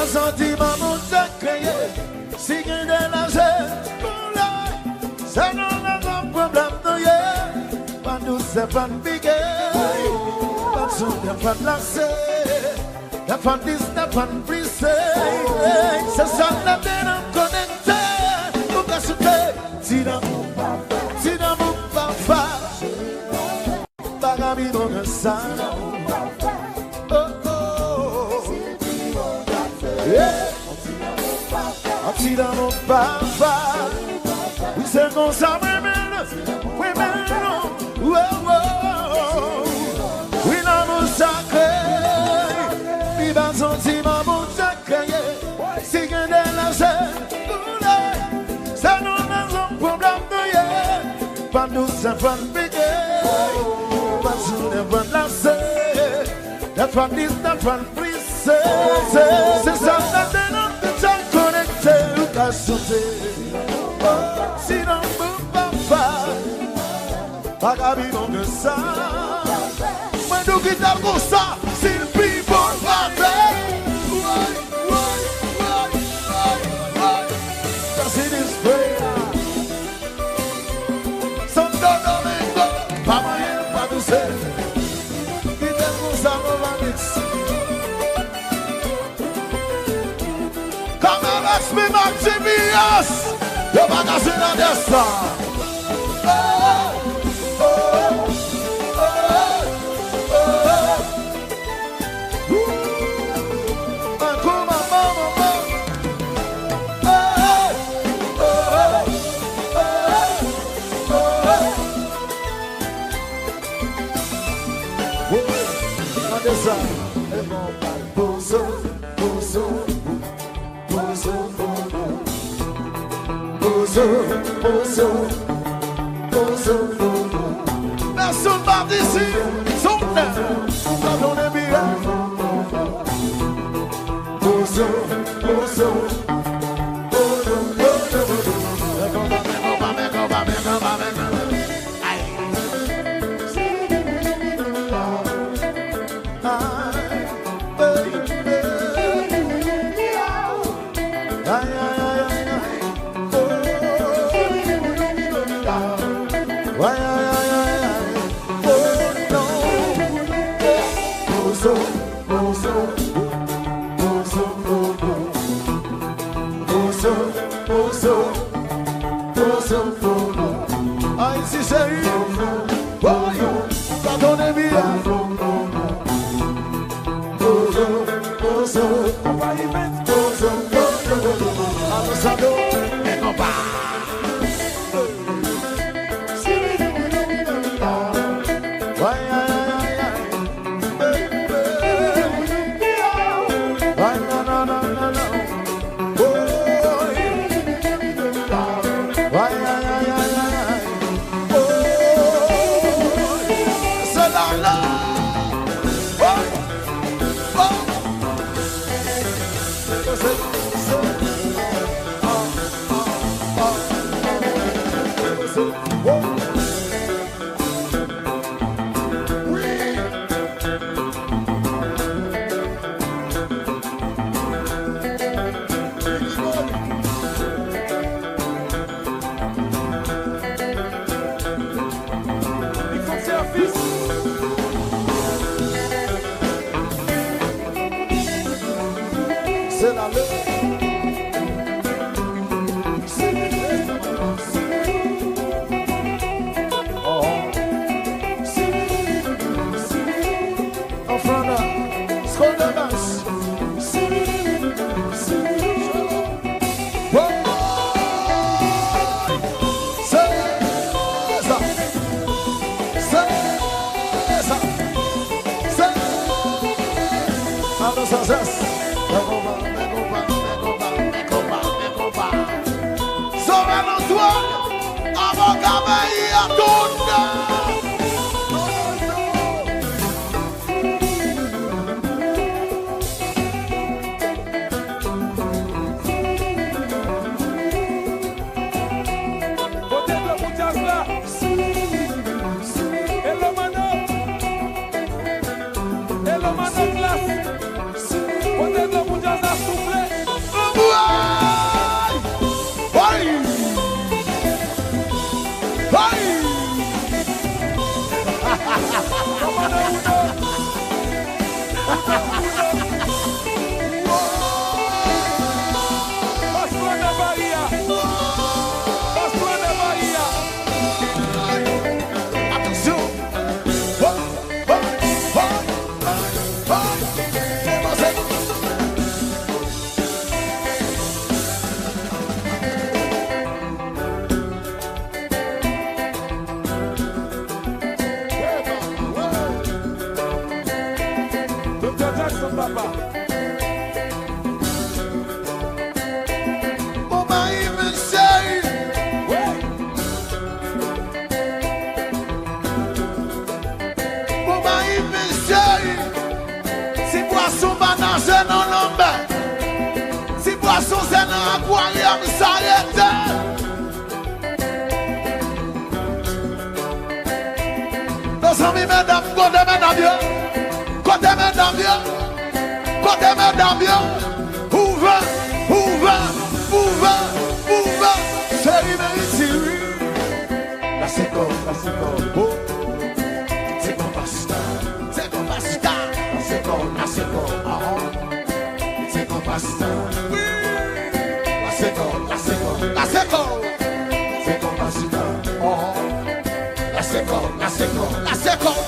sentiment mon créé, si il y a de l'argent, ça n'a pas de problème, pas nous c'est pas de biguer, pas de son, pas de lancer, pas de dis, pas de briser, c'est ça la tête connecté, pour que ce soit, si dans mon papa, pas mis dans le sang. Si dans mon papa, oui c'est comme ça, oui mais non, oui l'amour sacré, il va sentir mon sacré, si il y a de l'argent, ça nous a un problème de hier, pas nous ça va piquer, pas nous ne va lancer, la famille n'a pas brisé, c'est ça la si non mon papa, pas qu'à vivre que ça. Moi nous qui t'as comme ça, si le people va faire. C'est des frères. Sans Domingo, pas moyen, pas douceur. Qui t'as comme ça, mon mix. Let's be Maximius, the magazine on the star. Personne part d'ici, son air, ça donne bien. Potendo muchas soufflé. Côté mesdames bien. Côté mesdames bien. Où va? C'est ici. La seconde. Oh. C'est comme pasta. La seconde. C'est comme pasta. La seconde. C'est comme pasta. Oh. La seconde.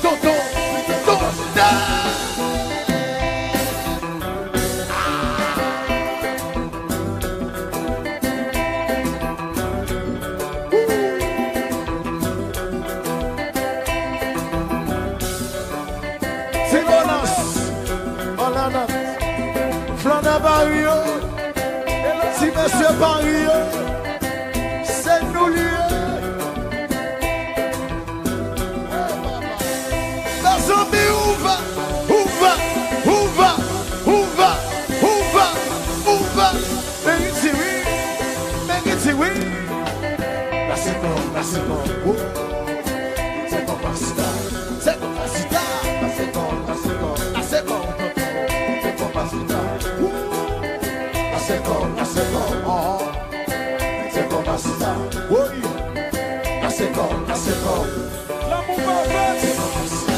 Toto. Barrio, si monsieur Barrio, c'est nous lieux. La zombie où va? Mengiti oui. La seconde. Oh. C'est comme pasta. La seconde. C'est comme pasta. La seconde, oh, c'est comme ça, oui. La seconde, l'amour parfait, c'est comme ça.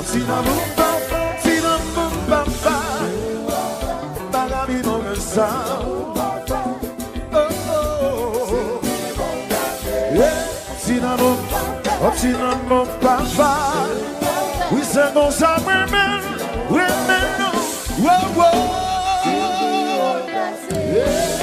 Si l'amour parfait, pas la vie non comme ça. Si l'amour parfait, oui c'est comme ça, oui, wow. Yeah.